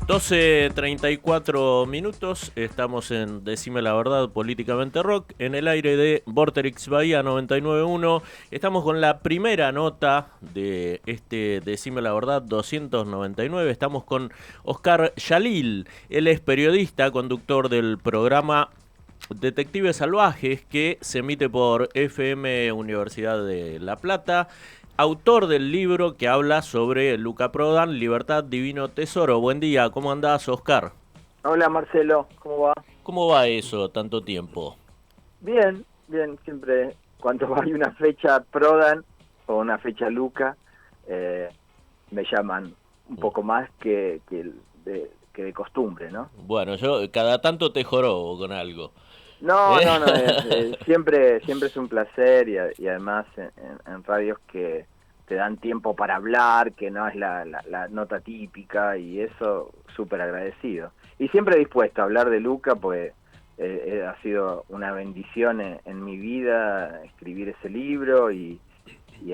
12:34, estamos en Decime la Verdad Políticamente Rock, en el aire de Vorterix Bahía 99.1. Estamos con la primera nota de este Decime la Verdad 299. Estamos con Oscar Yalil. Él es periodista, conductor del programa Detectives Salvajes, que se emite por FM Universidad de La Plata. Autor del libro que habla sobre Luca Prodan, Libertad, Divino Tesoro. Buen día, ¿cómo andás, Oscar? Hola Marcelo, ¿cómo va? ¿Cómo va eso, tanto tiempo? Bien, bien, siempre cuando hay una fecha Prodan o una fecha Luca, eh, me llaman un poco más que de costumbre, ¿no? Bueno, yo cada tanto te jorobo con algo. No, ¿Eh? no, no, siempre es un placer y además en radios que te dan tiempo para hablar, que no es la nota típica y eso súper agradecido. Y siempre dispuesto a hablar de Luca, pues ha sido una bendición en mi vida escribir ese libro y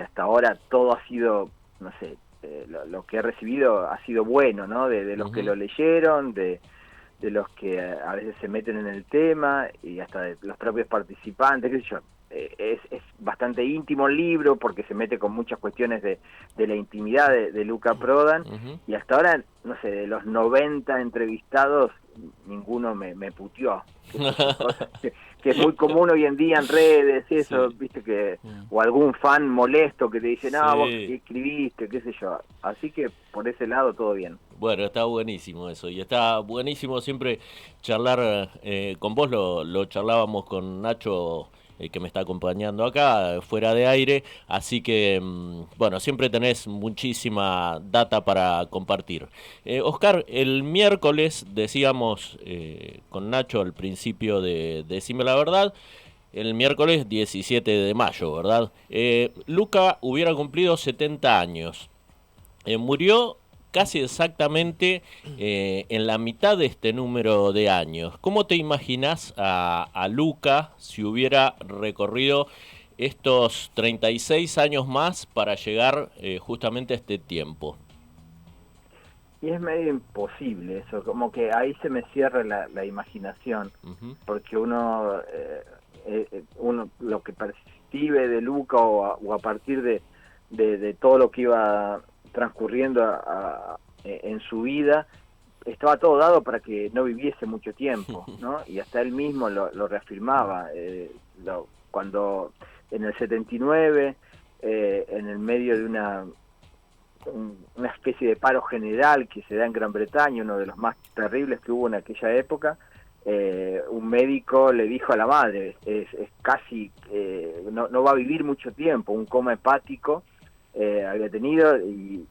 hasta ahora todo ha sido, no sé, lo que he recibido ha sido bueno, ¿no? De los que Ujú. lo leyeron, de los que a veces se meten en el tema y hasta de los propios participantes, qué sé yo. Es bastante íntimo el libro porque se mete con muchas cuestiones de la intimidad de Luca Prodan Ujú. y hasta ahora, no sé, de los 90 entrevistados, ninguno me puteó, qué sé yo, cosas que es muy común hoy en día en redes y eso, Sí. viste que, Mm. o algún fan molesto que te dice, no, vos Sí. qué escribiste, qué sé yo. Así que por ese lado todo bien. Bueno, está buenísimo eso. Y está buenísimo siempre charlar con vos. Lo charlábamos con Nacho, que me está acompañando acá, fuera de aire. Así que, bueno, siempre tenés muchísima data para compartir. Oscar, el miércoles decíamos con Nacho al principio de Decime la Verdad. El miércoles 17 de mayo, ¿verdad? Luca hubiera cumplido 70 años. Murió casi exactamente en la mitad de este número de años. ¿Cómo te imaginas a Luca si hubiera recorrido estos 36 años más para llegar justamente a este tiempo? Y es medio imposible eso, como que ahí se me cierra la imaginación, Ujú. porque uno lo que percibe de Luca o a partir de todo lo que iba transcurriendo en su vida, estaba todo dado para que no viviese mucho tiempo, ¿no? Y hasta él mismo lo reafirmaba, cuando en el 79, en el medio de una especie de paro general que se da en Gran Bretaña, uno de los más terribles que hubo en aquella época, un médico le dijo a la madre, es casi, no va a vivir mucho tiempo, un coma hepático había tenido y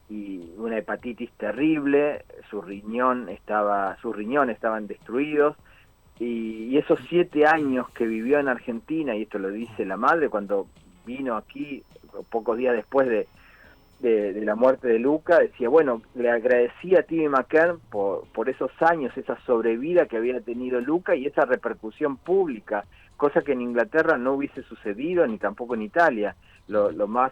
una hepatitis terrible, sus riñones estaban destruidos, y esos 7 años que vivió en Argentina, y esto lo dice la madre cuando vino aquí pocos días después de la muerte de Luca, decía, bueno, le agradecía a Timmy McKern por esos años, esa sobrevida que había tenido Luca y esa repercusión pública, cosa que en Inglaterra no hubiese sucedido, ni tampoco en Italia. Lo más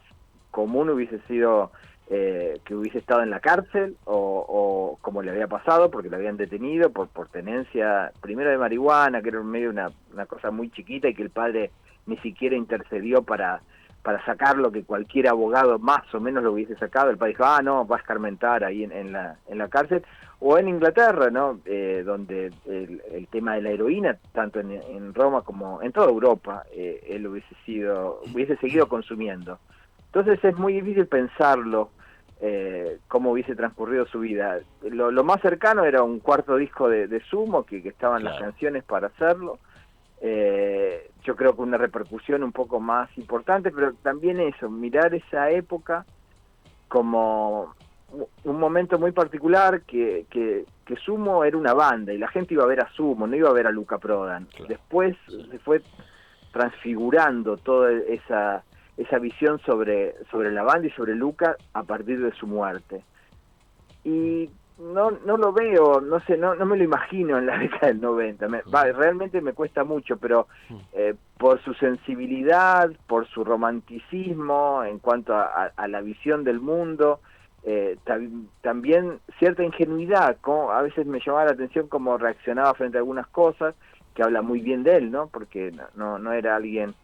común hubiese sido que hubiese estado en la cárcel o como le había pasado, porque lo habían detenido por tenencia, primero de marihuana, que era en medio una cosa muy chiquita y que el padre ni siquiera intercedió para sacar lo que cualquier abogado más o menos lo hubiese sacado. El país dijo, no, va a escarmentar ahí en la cárcel. O en Inglaterra, ¿no? Donde el tema de la heroína, tanto en Roma como en toda Europa, él hubiese seguido consumiendo. Entonces es muy difícil pensarlo, cómo hubiese transcurrido su vida. Lo más cercano era un cuarto disco de Sumo, que estaban las Claro. canciones para hacerlo. Yo creo que una repercusión un poco más importante, pero también eso, mirar esa época como un momento muy particular que Sumo era una banda y la gente iba a ver a Sumo, no iba a ver a Luca Prodan. Claro. Después Sí. se fue transfigurando toda esa visión sobre la banda y sobre Luca a partir de su muerte. Y no lo veo, no sé, no me lo imagino en la década del 90. Realmente me cuesta mucho, pero por su sensibilidad, por su romanticismo en cuanto a la visión del mundo, también cierta ingenuidad, como a veces me llamaba la atención cómo reaccionaba frente a algunas cosas, que habla muy bien de él, ¿no? Porque no era alguien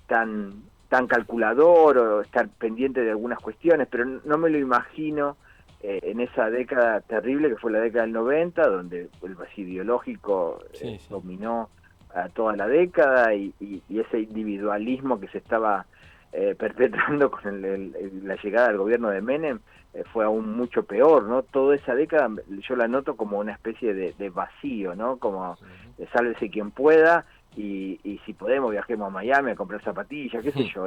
tan calculador o estar pendiente de algunas cuestiones, pero no me lo imagino en esa década terrible que fue la década del 90, donde el vacío ideológico Sí, sí. dominó a toda la década y ese individualismo que se estaba perpetrando con la llegada del gobierno de Menem fue aún mucho peor, ¿no? Toda esa década yo la noto como una especie de vacío, ¿no? Como sálvese quien pueda y si podemos viajemos a Miami a comprar zapatillas, qué sé yo.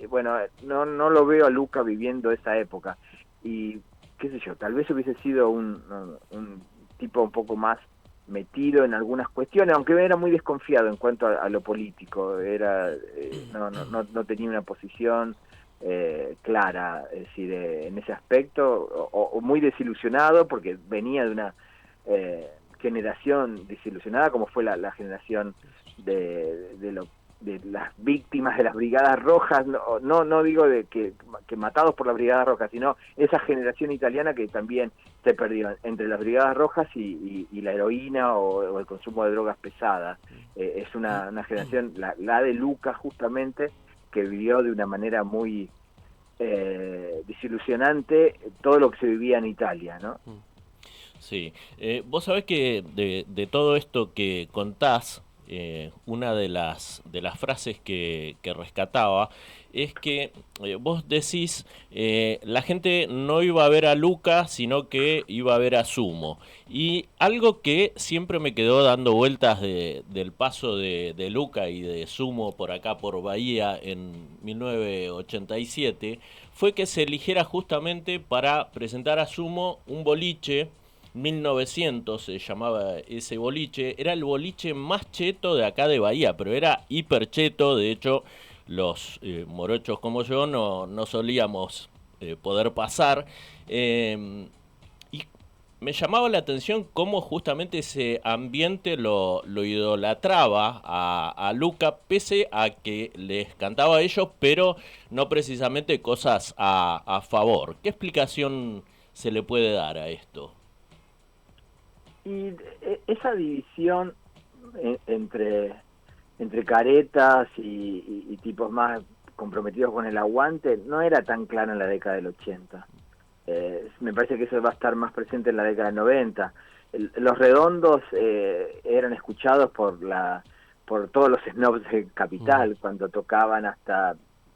Bueno, no lo veo a Luca viviendo esa época y qué sé yo, tal vez hubiese sido un tipo un poco más metido en algunas cuestiones, aunque era muy desconfiado en cuanto a lo político, no tenía una posición clara, es decir, en ese aspecto, o muy desilusionado porque venía de una generación desilusionada como fue la generación de las víctimas de las Brigadas Rojas, no digo de que matados por las Brigadas Rojas, sino esa generación italiana que también se perdió entre las Brigadas Rojas y la heroína o el consumo de drogas pesadas. Es una generación, la de Luca justamente, que vivió de una manera muy desilusionante todo lo que se vivía en Italia, ¿no? Sí, vos sabés que de todo esto que contás, una de las frases que rescataba es que vos decís, la gente no iba a ver a Luca, sino que iba a ver a Sumo. Y algo que siempre me quedó dando vueltas del paso de Luca y de Sumo por acá por Bahía en 1987 fue que se eligiera justamente para presentar a Sumo un boliche. 1900 se llamaba ese boliche, era el boliche más cheto de acá de Bahía, pero era hiper cheto, de hecho los morochos como yo no solíamos poder pasar. Y me llamaba la atención cómo justamente ese ambiente lo idolatraba a Luca, pese a que les cantaba a ellos, pero no precisamente cosas a favor. ¿Qué explicación se le puede dar a esto? Y esa división entre caretas y tipos más comprometidos con el aguante no era tan clara en la década del 80. Me parece que eso va a estar más presente en la década del 90. Los Redondos eran escuchados por todos los snobs de Capital cuando tocaban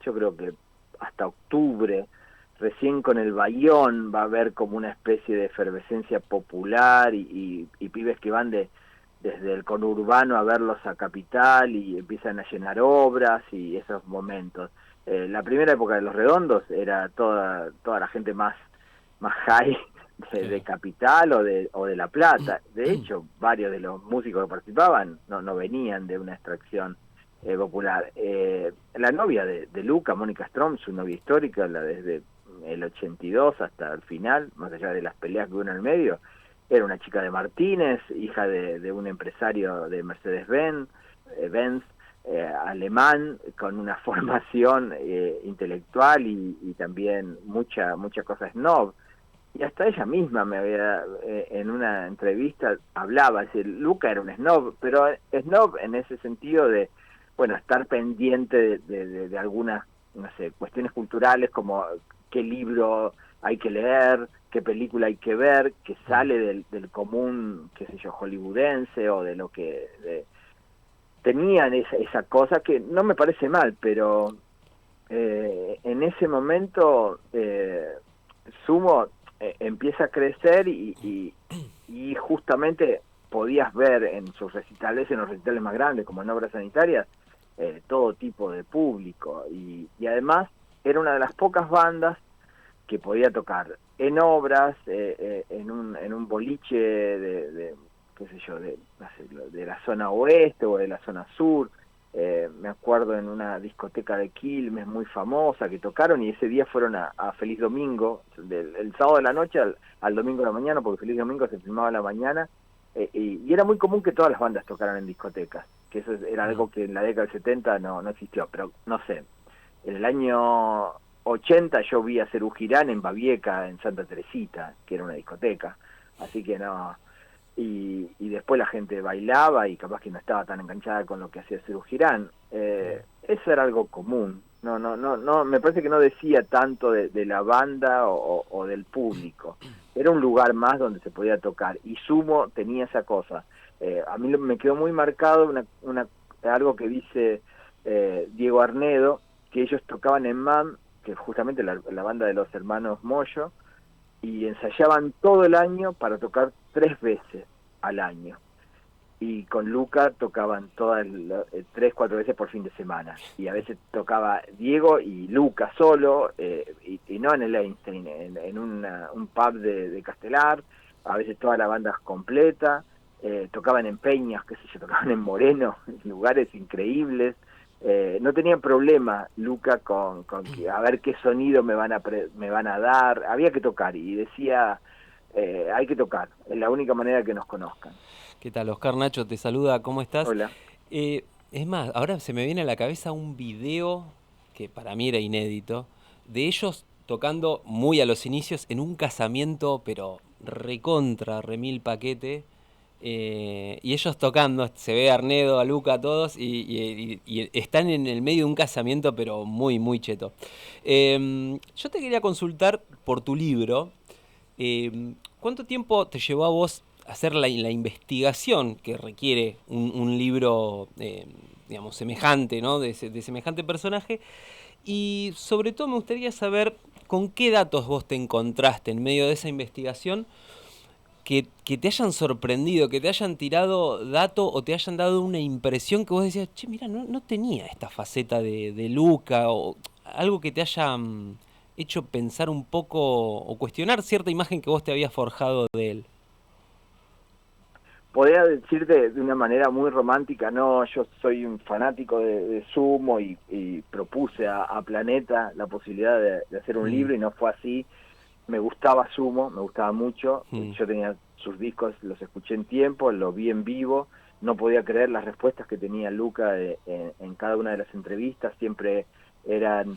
yo creo que hasta octubre. Recién con el Bayón va a haber como una especie de efervescencia popular y pibes que van desde el conurbano a verlos a Capital y empiezan a llenar obras y esos momentos. La primera época de Los Redondos era toda la gente más high de Capital o de La Plata. De hecho, varios de los músicos que participaban no venían de una extracción popular. La novia de Luca, Mónica Strom, su novia histórica, la desde el 82 hasta el final, más allá de las peleas que hubo en el medio, era una chica de Martínez, hija de un empresario de Mercedes-Benz, alemán, con una formación intelectual y también mucha cosa snob. Y hasta ella misma en una entrevista hablaba, es decir, Luca era un snob, pero snob en ese sentido de, bueno, estar pendiente de algunas, no sé, cuestiones culturales como qué libro hay que leer, qué película hay que ver, que sale del común, qué sé yo, hollywoodense o de lo que tenían esa cosa que no me parece mal, pero en ese momento Sumo empieza a crecer y justamente podías ver en sus recitales, en los recitales más grandes, como en Obras Sanitarias, todo tipo de público. Y además era una de las pocas bandas que podía tocar en obras, en un boliche qué sé yo, no sé, de la zona oeste o de la zona sur. Me acuerdo en una discoteca de Quilmes muy famosa que tocaron y ese día fueron a Feliz Domingo, el sábado de la noche al domingo de la mañana, porque Feliz Domingo se filmaba a la mañana, y era muy común que todas las bandas tocaran en discotecas, que eso era algo que en la década del 70 no existió, pero no sé, en el año 80 yo vi a Serú Girán en Babieca, en Santa Teresita, que era una discoteca, así que no, y después la gente bailaba y capaz que no estaba tan enganchada con lo que hacía Serú Girán. Eso era algo común. No, me parece que no decía tanto de la banda o del público. Era un lugar más donde se podía tocar, y Sumo tenía esa cosa. A mí me quedó muy marcado algo que dice Diego Arnedo, que ellos tocaban en MAM, que es justamente la banda de los hermanos Moyo, y ensayaban todo el año para tocar 3 veces al año. Y con Luca tocaban todas 3-4 veces por fin de semana. Y a veces tocaba Diego y Luca solo, y no en el Einstein, en un pub de Castelar. A veces toda la banda completa. Tocaban en Peñas, qué sé yo, tocaban en Moreno, en lugares increíbles. No tenían problema Luca con que, a ver qué sonido me van a dar. Había que tocar, y decía, hay que tocar, es la única manera que nos conozcan. ¿Qué tal, Oscar? Nacho te saluda, ¿cómo estás? Hola. Es más, ahora se me viene a la cabeza un video que para mí era inédito, de ellos tocando muy a los inicios en un casamiento, pero recontra, remil paquete, y ellos tocando, se ve a Arnedo, a Luca, a todos, y están en el medio de un casamiento, pero muy, muy cheto. Yo te quería consultar por tu libro. ¿Cuánto tiempo te llevó a vos hacer la investigación que requiere un libro, digamos, semejante, ¿no? De semejante personaje? Y sobre todo me gustaría saber con qué datos vos te encontraste en medio de esa investigación que te hayan sorprendido, que te hayan tirado datos o te hayan dado una impresión que vos decías, che, mira, no tenía esta faceta de Luca, o algo que te haya hecho pensar un poco o cuestionar cierta imagen que vos te habías forjado de él. Podría decirte de una manera muy romántica, no, yo soy un fanático de Sumo, y propuse a Planeta la posibilidad de hacer un libro, y no fue así. Me gustaba Sumo, me gustaba mucho, yo tenía sus discos, los escuché en tiempo, lo vi en vivo, no podía creer las respuestas que tenía Luca en cada una de las entrevistas, siempre eran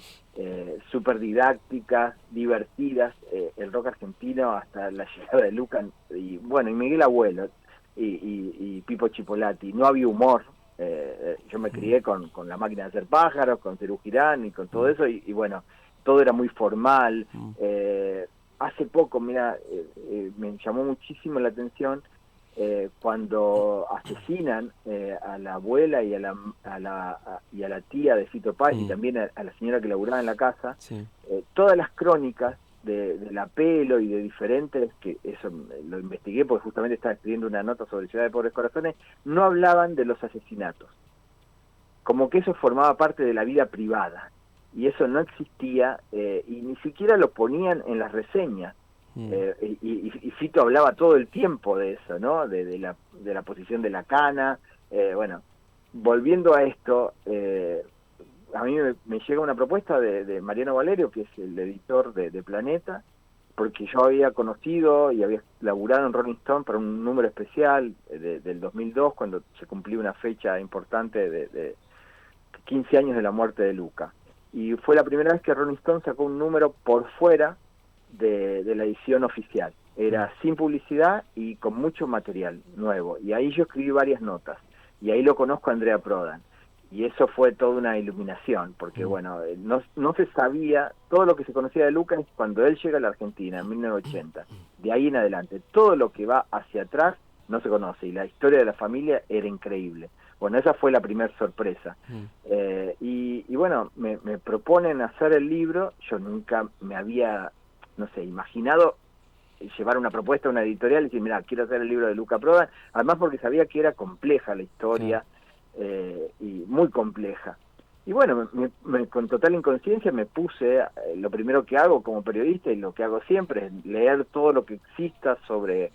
súper didácticas, divertidas. El rock argentino, hasta la llegada de Luca, y bueno, y Miguel Abuelo, y Pipo Chipolati, no había humor. Yo me crié con La Máquina de Hacer Pájaros, con Serú Girán y con todo eso, y bueno, todo era muy formal. Hace poco, mira, me llamó muchísimo la atención cuando asesinan a la abuela y a la tía de Fito Páez, y también a la señora que laburaba en la casa. Todas las crónicas de la Pelo y de diferentes, que eso lo investigué porque justamente estaba escribiendo una nota sobre Ciudad de Pobres Corazones, no hablaban de los asesinatos, como que eso formaba parte de la vida privada, y eso no existía, y ni siquiera lo ponían en las reseñas. Y Fito hablaba todo el tiempo de eso, ¿no? De la posición de la cana. Bueno, volviendo a esto, a mí me llega una propuesta de Mariano Valerio, que es el editor de Planeta, porque yo había conocido y había laburado en Rolling Stone para un número especial del 2002, cuando se cumplió una fecha importante de 15 años de la muerte de Luca. Y fue la primera vez que Rolling Stone sacó un número por fuera de la edición oficial. Era sin publicidad y con mucho material nuevo. Y ahí yo escribí varias notas. Y ahí lo conozco a Andrea Prodan. Y eso fue toda una iluminación, porque bueno, no se sabía, todo lo que se conocía de Luca es cuando él llega a la Argentina, en 1980. De ahí en adelante, todo lo que va hacia atrás no se conoce, y la historia de la familia era increíble. Bueno, esa fue la primera sorpresa. Y bueno, me proponen hacer el libro. Yo nunca me había, no sé, imaginado llevar una propuesta a una editorial y decir, mira, quiero hacer el libro de Luca Prodan, además porque sabía que era compleja la historia. Y muy compleja. Y bueno, con total inconsciencia me puse, lo primero que hago como periodista, y lo que hago siempre, es leer todo lo que exista sobre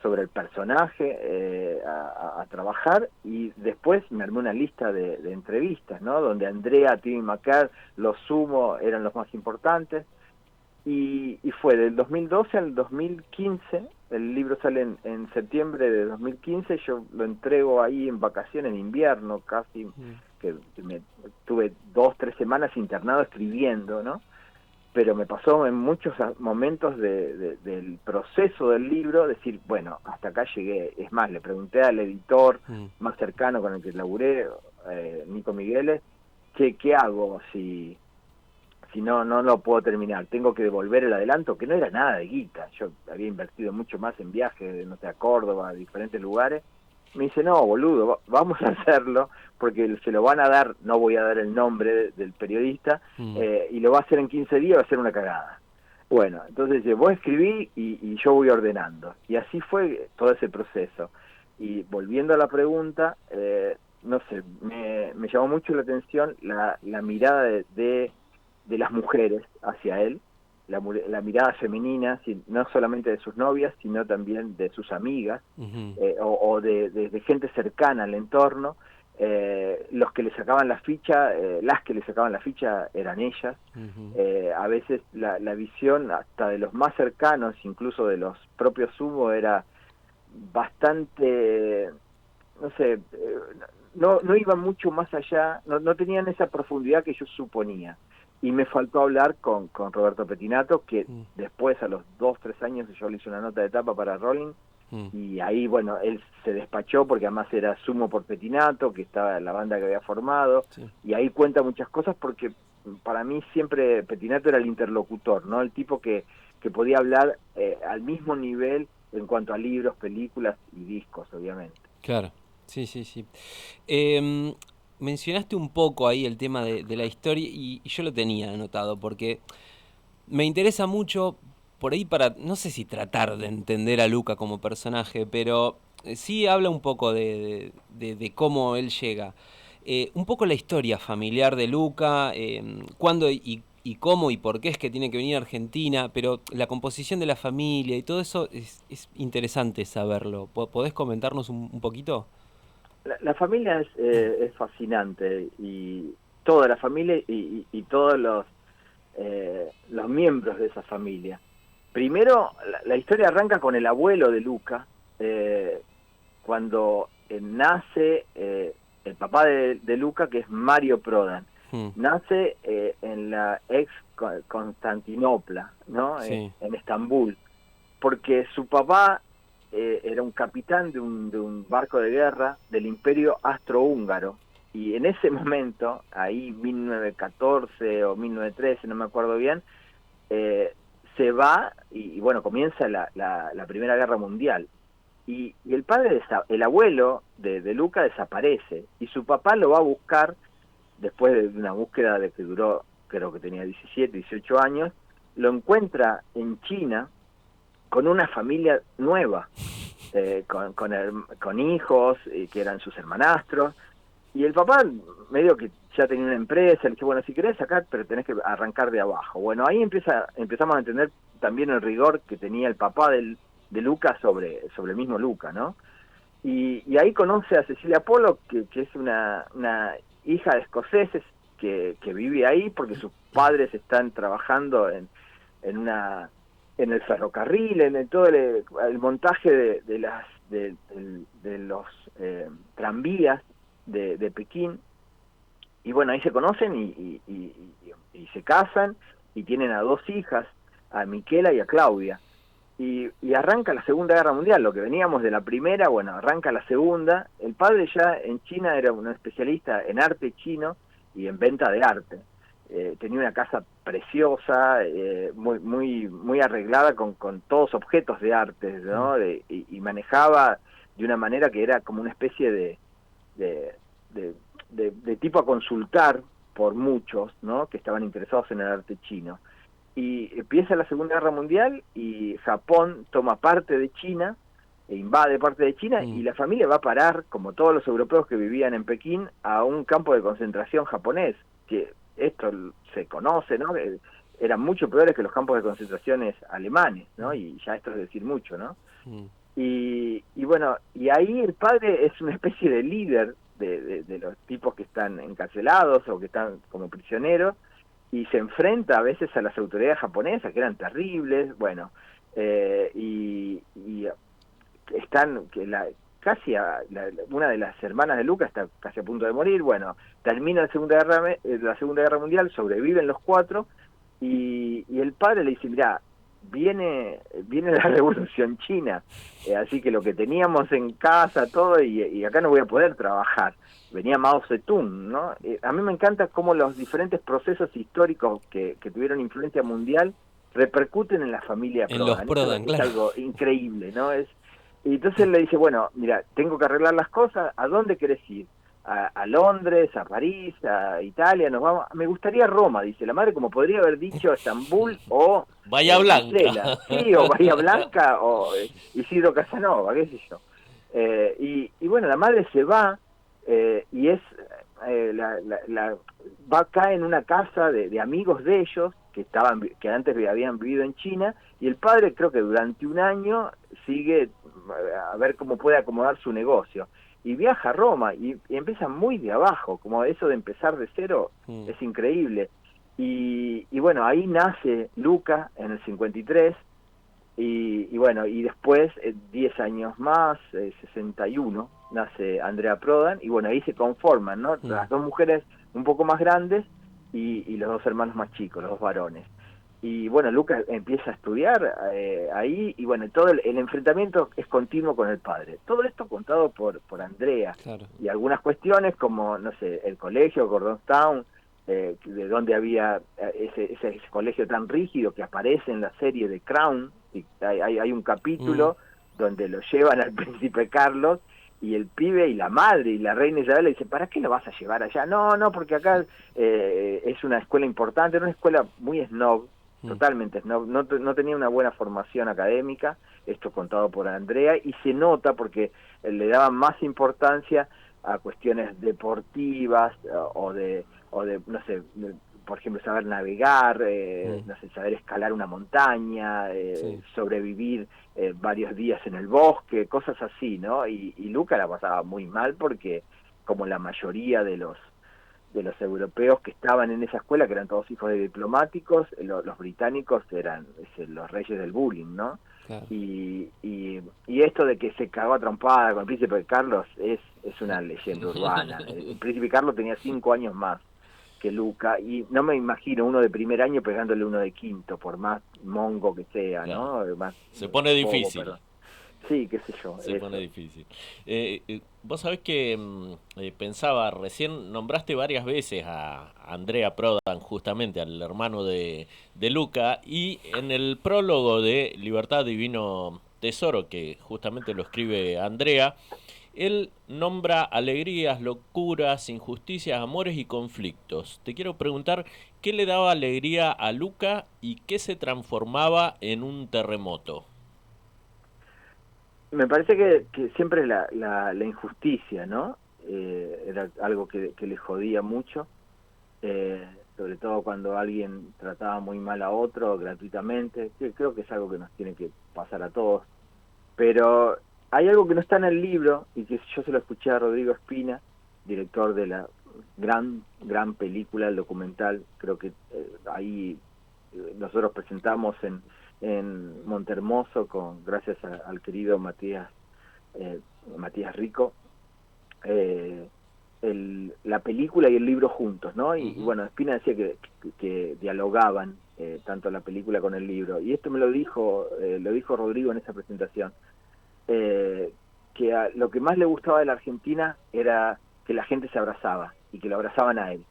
el personaje, a trabajar, y después me armé una lista de entrevistas, ¿no? Donde Andrea, Timmy McCarr, los Sumo eran los más importantes, y fue del 2012 al 2015. El libro sale en septiembre de 2015, yo lo entrego ahí en vacaciones, en invierno casi, que me tuve 2-3 semanas internado escribiendo, ¿no? pero me pasó en muchos momentos del proceso del libro decir, bueno, hasta acá llegué. Es más, le pregunté al editor más cercano con el que laburé, Nico Migueles, ¿qué hago si no lo puedo terminar? ¿Tengo que devolver el adelanto? Que no era nada de guita, yo había invertido mucho más en viajes, no sé, a Córdoba, a diferentes lugares. Me dice, no, boludo, vamos a hacerlo, porque se lo van a dar, no voy a dar el nombre del periodista, y lo va a hacer en 15 días, va a ser una cagada. Bueno, entonces vos escribí y yo voy ordenando. Y así fue todo ese proceso. Y volviendo a la pregunta, no sé, me llamó mucho la atención la mirada de las mujeres hacia él, la mirada femenina, no solamente de sus novias, sino también de sus amigas, o de gente cercana al entorno. Los que le sacaban la ficha, las que le sacaban la ficha eran ellas. A veces la visión hasta de los más cercanos, incluso de los propios Sumo, era bastante, no sé, no iban mucho más allá, no tenían esa profundidad que yo suponía. Y me faltó hablar con Roberto Petinato, que después, a los 2-3 años, yo le hice una nota de tapa para Rolling, y ahí, bueno, él se despachó, porque además era Sumo por Petinato, que estaba en la banda que había formado, y ahí cuenta muchas cosas, porque para mí siempre Petinato era el interlocutor, ¿no? El tipo que podía hablar al mismo nivel en cuanto a libros, películas y discos, obviamente. Claro, sí. Mencionaste un poco ahí el tema de la historia y yo lo tenía anotado porque me interesa mucho por ahí para, no sé si tratar de entender a Luca como personaje, pero sí habla un poco de cómo él llega. Un poco la historia familiar de Luca, cuándo y cómo y por qué es que tiene que venir a Argentina, pero la composición de la familia y todo eso es interesante saberlo. ¿Podés comentarnos un poquito? La familia es fascinante, y toda la familia y todos los miembros de esa familia. Primero, la historia arranca con el abuelo de Luca, cuando nace el papá de Luca, que es Mario Prodan. Nace en la ex Constantinopla, ¿no? Sí. En Estambul, porque su papá era un capitán de un barco de guerra del Imperio Austrohúngaro, y en ese momento, ahí 1914 o 1913, no me acuerdo bien, se va y bueno, comienza la Primera Guerra Mundial, y el padre, el abuelo de Luca, desaparece, y su papá lo va a buscar después de una búsqueda de que duró, creo que tenía 17, 18 años, lo encuentra en China con una familia nueva, con hijos que eran sus hermanastros, y el papá medio que ya tenía una empresa, le dice, bueno, si querés sacar, pero tenés que arrancar de abajo. Bueno, ahí empezamos a entender también el rigor que tenía el papá de Luca sobre el mismo Luca, ¿no? Y ahí conoce a Cecilia Pollock, que es una hija de escoceses que vive ahí porque sus padres están trabajando en el ferrocarril, en todo el montaje de los tranvías de Pekín. Y bueno, ahí se conocen y se casan, y tienen a 2 hijas, a Miquela y a Claudia. Y arranca la Segunda Guerra Mundial. Lo que veníamos de la primera, bueno, arranca la segunda. El padre ya en China era un especialista en arte chino y en venta de arte. Tenía una casa preciosa, muy arreglada con todos objetos de arte, ¿no? Y manejaba de una manera que era como una especie de tipo a consultar por muchos, ¿no? Que estaban interesados en el arte chino. Y empieza la Segunda Guerra Mundial y Japón toma parte de China, e invade parte de China, y la familia va a parar, como todos los europeos que vivían en Pekín, a un campo de concentración japonés, que esto se conoce, ¿no? Eran mucho peores que los campos de concentraciones alemanes, ¿no? Y ya esto es decir mucho, ¿no? Y bueno, y ahí el padre es una especie de líder de los tipos que están encarcelados o que están como prisioneros, y se enfrenta a veces a las autoridades japonesas, que eran terribles, bueno, y están, una de las hermanas de Luca está casi a punto de morir. Bueno, termina la Segunda Guerra Mundial, sobreviven los 4, y el padre le dice, mirá, viene la Revolución China, así que lo que teníamos en casa, todo, y acá no voy a poder trabajar. Venía Mao Zedong, ¿no? A mí me encanta cómo los diferentes procesos históricos que tuvieron influencia mundial repercuten en la familia En los Prodan. Prodan, Es claro. algo increíble, ¿no? Y entonces él le dice, bueno, mira, tengo que arreglar las cosas, ¿a dónde querés ir? A Londres, a París, a Italia, nos vamos. Me gustaría Roma, dice la madre, como podría haber dicho Estambul o Bahía Blanca. Bruselas, sí, o Bahía Blanca o Isidro Casanova, qué sé yo. Y bueno, la madre se va y es va acá en una casa de amigos de ellos que antes habían vivido en China, y el padre creo que durante un año sigue a ver cómo puede acomodar su negocio y viaja a Roma y empieza muy de abajo, como eso de empezar de cero es increíble. Y bueno, ahí nace Luca en el 53 y bueno, y después 10 años más, 61, nace Andrea Prodan y bueno, ahí se conforman, ¿no? Las dos mujeres un poco más grandes y los dos hermanos más chicos, los dos varones. Y bueno, Lucas empieza a estudiar ahí y bueno, todo el enfrentamiento es continuo con el padre. Todo esto contado por Andrea. Claro. Y algunas cuestiones como, no sé, el colegio, Gordonstown, de donde había ese colegio tan rígido que aparece en la serie de Crown. Y hay un capítulo donde lo llevan al príncipe Carlos y el pibe y la madre y la reina Isabel le dicen, ¿para qué lo vas a llevar allá? No, porque acá es una escuela importante, era una escuela muy snob, totalmente snob, no tenía una buena formación académica, esto contado por Andrea, y se nota porque le daban más importancia a cuestiones deportivas o de no sé, por ejemplo, saber navegar, no sé, saber escalar una montaña, Sí. sobrevivir varios días en el bosque, cosas así, ¿no? Y Luca la pasaba muy mal porque, como la mayoría de los europeos que estaban en esa escuela, que eran todos hijos de diplomáticos, los británicos eran los reyes del bullying, ¿no? Claro. Y esto de que se cagó a trompada con el príncipe Carlos es una leyenda urbana. El príncipe Carlos tenía 5 años más que Luca, y no me imagino uno de primer año pegándole uno de quinto, por más mongo que sea, Claro. ¿no? Más Se pone bobo, difícil. perdón. Sí, qué sé yo, Se pone eso. difícil. Vos sabés que pensaba, recién nombraste varias veces a Andrea Prodan, justamente al hermano de Luca, y en el prólogo de Libertad Divino Tesoro, que justamente lo escribe Andrea, él nombra alegrías, locuras, injusticias, amores y conflictos. Te quiero preguntar, ¿qué le daba alegría a Luca y qué se transformaba en un terremoto? Me parece que siempre la injusticia, ¿no? Era algo que le jodía mucho, eh, sobre todo cuando alguien trataba muy mal a otro gratuitamente, que creo que es algo que nos tiene que pasar a todos. Pero hay algo que no está en el libro y que yo se lo escuché a Rodrigo Espina, director de la gran película, el documental. Creo que ahí nosotros presentamos en Montermoso gracias al querido Matías Rico, eh, la película y el libro juntos, ¿no? Y bueno, Espina decía que dialogaban tanto la película con el libro, y esto lo dijo Rodrigo en esa presentación, que lo que más le gustaba de la Argentina era que la gente se abrazaba y que lo abrazaban a él,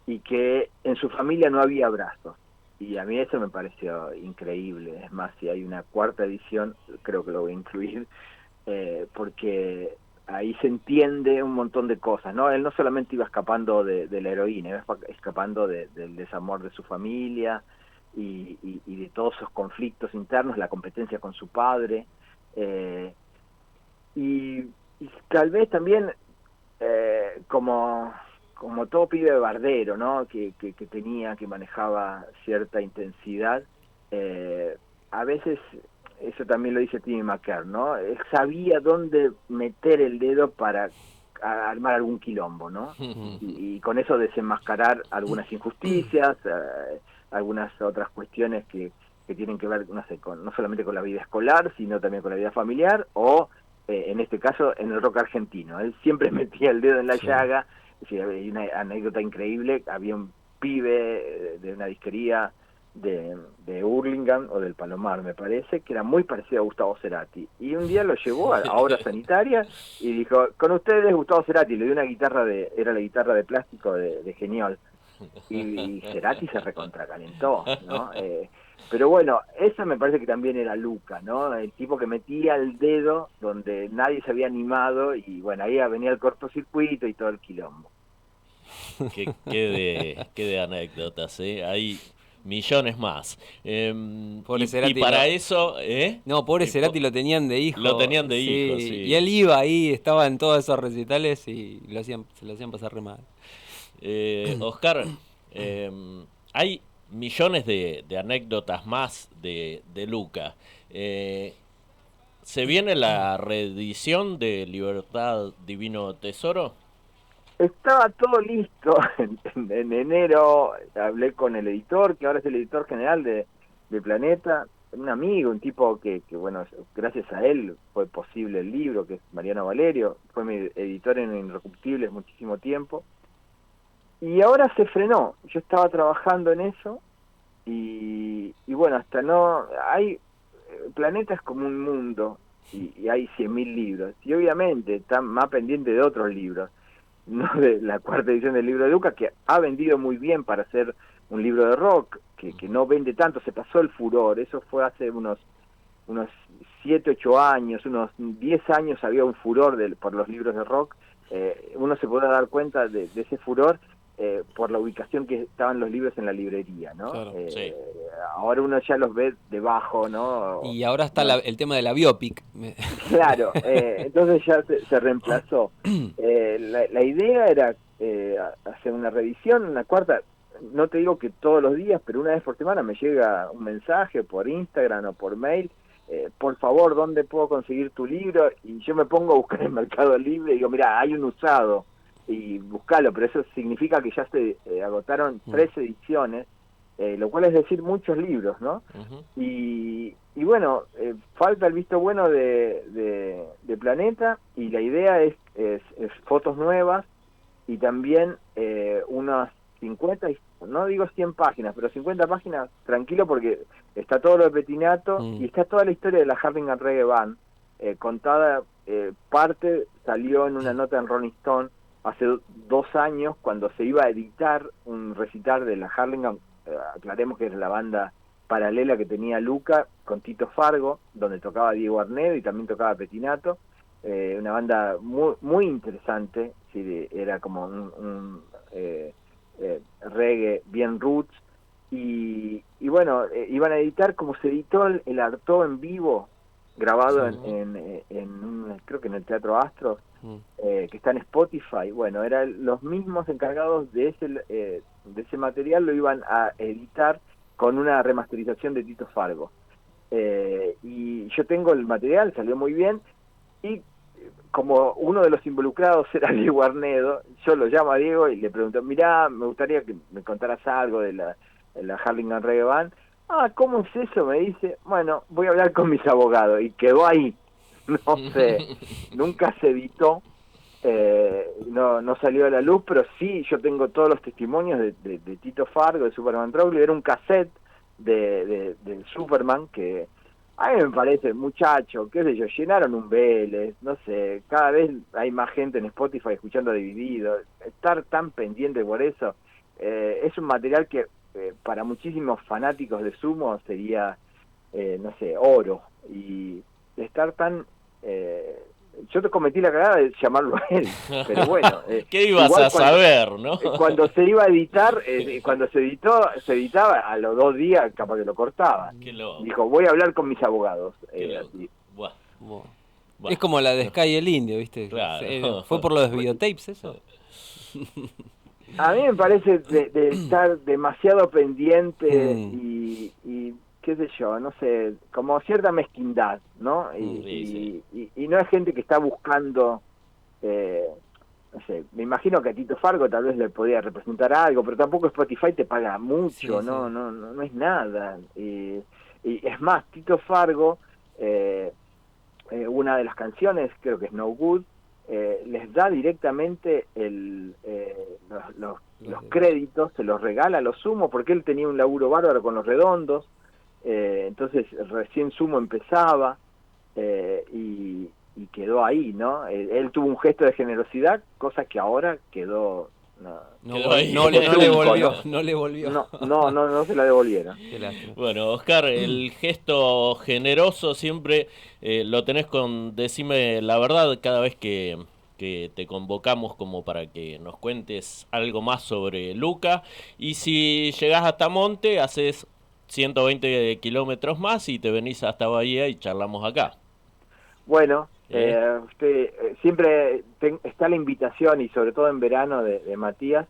y que en su familia no había abrazos. Y a mí eso me pareció increíble. Es más, si hay una cuarta edición, creo que lo voy a incluir, porque ahí se entiende un montón de cosas, ¿no? Él no solamente iba escapando de la heroína, iba escapando del desamor de su familia y de todos esos conflictos internos, la competencia con su padre, eh, y tal vez también como todo pibe bardero, ¿no? Que manejaba cierta intensidad, a veces, eso también lo dice Timmy McCarr, ¿no? Él sabía dónde meter el dedo para armar algún quilombo, ¿no? Y con eso desenmascarar algunas injusticias, algunas otras cuestiones que tienen que ver, no sé, no solamente con la vida escolar, sino también con la vida familiar, o en este caso en el rock argentino. Él siempre metía el dedo en la llaga. Es decir, hay una anécdota increíble: había un pibe de una disquería de Hurlingham o del Palomar, me parece, que era muy parecido a Gustavo Cerati. Y un día lo llevó a obra sanitaria y dijo, con ustedes Gustavo Cerati, le dio una guitarra era la guitarra de plástico de Geniol. Y Cerati se recontracalentó, ¿no? Pero bueno, eso me parece que también era Luca, ¿no? El tipo que metía el dedo donde nadie se había animado y bueno, ahí venía el cortocircuito y todo el quilombo. Qué de anécdotas, ¿eh? Hay millones más. Pobre Y Cerati, para eso, ¿eh? no, pobre Cerati lo tenían de Lo hijo. tenían de hijo, Sí, y sí. él iba ahí, estaba en todos esos recitales y se lo hacían pasar re mal. Oscar, hay millones de anécdotas más de Luca. ¿Se viene la reedición de Libertad Divino Tesoro? Estaba todo listo en enero, hablé con el editor, que ahora es el editor general de Planeta, un amigo, un tipo que bueno, gracias a él fue posible el libro, que es Mariano Valerio, fue mi editor en Inrecuptibles muchísimo tiempo, y ahora se frenó. Yo estaba trabajando en eso, y bueno, hasta no, Planeta es como un mundo, y hay 100.000 libros, y obviamente está más pendiente de otros libros, no de la cuarta edición del libro de Luca, que ha vendido muy bien para ser un libro de rock, que no vende tanto, se pasó el furor, eso fue hace unos 7, 8 años, unos 10 años había un furor por los libros de rock, uno se podrá dar cuenta de ese furor por la ubicación que estaban los libros en la librería, ¿no? Claro. Sí. Ahora uno ya los ve debajo, ¿no? Y ahora está No, el tema de la biopic. claro, entonces ya se reemplazó. La idea era hacer una revisión, una cuarta, no te digo que todos los días, pero una vez por semana me llega un mensaje por Instagram o por mail, por favor, ¿dónde puedo conseguir tu libro? Y yo me pongo a buscar en Mercado Libre y digo, mira, hay un usado, y buscalo, pero eso significa que ya se agotaron 3 ediciones, lo cual es decir muchos libros, ¿no? Ujú. Y bueno, falta el visto bueno de Planeta, y la idea es fotos nuevas y también unas 50, no digo 100 páginas, pero 50 páginas, tranquilo, porque está todo lo de Petinato y está toda la historia de la Hurlingham Reggae Band, contada, parte salió en una nota en Rolling Stone hace 2 años, cuando se iba a editar un recital de la Hurlingham, aclaremos que es la banda paralela que tenía Luca con Tito Fargo, donde tocaba Diego Arnedo y también tocaba Petinato, una banda muy, muy interesante, sí, era como un reggae bien roots, y bueno, iban a editar como se editó el Artaud en vivo, grabado creo que en el Teatro Astros, que está en Spotify. Bueno, eran los mismos encargados de ese material, lo iban a editar con una remasterización de Tito Fargo. Y yo tengo el material, salió muy bien, y como uno de los involucrados era Diego Arnedo, yo lo llamo a Diego y le pregunto, mirá, me gustaría que me contaras algo de la Hurlingham Reggae Band. Ah, ¿cómo es eso? Me dice, bueno, voy a hablar con mis abogados, y quedó ahí. No sé, nunca se editó, no salió a la luz, pero sí, yo tengo todos los testimonios de Tito Fargo, de Superman Troglio. Era un cassette del Superman que a mí me parece, muchacho, qué sé yo, llenaron un Vélez, no sé, cada vez hay más gente en Spotify escuchando Dividido, estar tan pendiente por eso, es un material que para muchísimos fanáticos de Sumo sería, no sé, oro, y estar tan... yo te cometí la cagada de llamarlo a él, pero bueno, ¿Qué ibas igual a saber, no? cuando se iba a editar, cuando se editaba, a los 2 días capaz que lo cortaban. Qué loco, Dijo, voy a hablar con mis abogados. qué loco. Así. Buah, Bueno. buah. Es como la de Sky el Indio, ¿viste? Claro. ¿Fue por lo de los videotapes eso? A mí me parece de estar demasiado pendiente Mm, y qué sé yo, no sé, como cierta mezquindad, ¿no? Sí, sí. Y no es gente que está buscando, no sé, me imagino que a Tito Fargo tal vez le podía representar algo, pero tampoco Spotify te paga mucho, sí, sí. no es nada. Y es más, Tito Fargo, una de las canciones, creo que es No Good, les da directamente los créditos, se los regala a los Sumo, porque él tenía un laburo bárbaro con los redondos, entonces recién Sumo empezaba, y quedó ahí, ¿no? Él tuvo un gesto de generosidad, cosa que ahora quedó... No le volvió. No se la devolvieron. Bueno, Oscar, el gesto generoso siempre lo tenés con decime la verdad cada vez que te convocamos como para que nos cuentes algo más sobre Luca. Y si llegás hasta Monte, haces 120 kilómetros más y te venís hasta Bahía y charlamos acá. Bueno, siempre está la invitación, y sobre todo en verano, de Matías,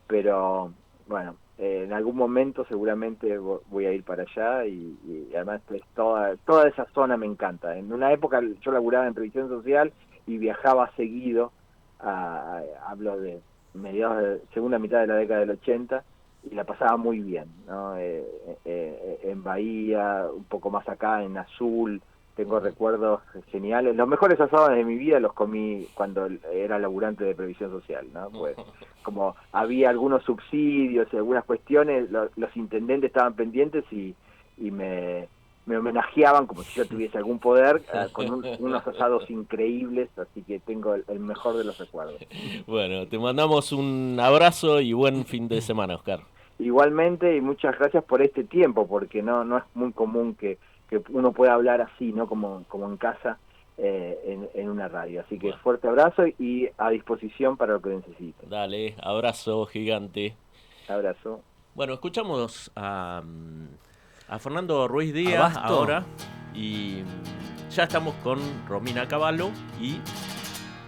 pero bueno, en algún momento seguramente voy a ir para allá, y además toda esa zona me encanta. En una época yo laburaba en Previsión Social y viajaba seguido, hablo de mediados de segunda mitad de la década del 80, y la pasaba muy bien, ¿no? En Bahía, un poco más acá, en Azul. Tengo recuerdos geniales. Los mejores asados de mi vida los comí cuando era laburante de Previsión Social, ¿no? Pues como había algunos subsidios y algunas cuestiones, los intendentes estaban pendientes y me homenajeaban como si yo tuviese algún poder, con unos asados increíbles, así que tengo el mejor de los recuerdos. Bueno, te mandamos un abrazo y buen fin de semana, Oscar. Igualmente, y muchas gracias por este tiempo, porque no es muy común que uno pueda hablar así, ¿no? Como en casa, en una radio. Así que fuerte abrazo y a disposición para lo que necesiten. Dale, abrazo gigante. Abrazo. Bueno, escuchamos a Fernando Ruiz Díaz ahora, y ya estamos con Romina Cavallo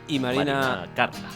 y Marina Carla.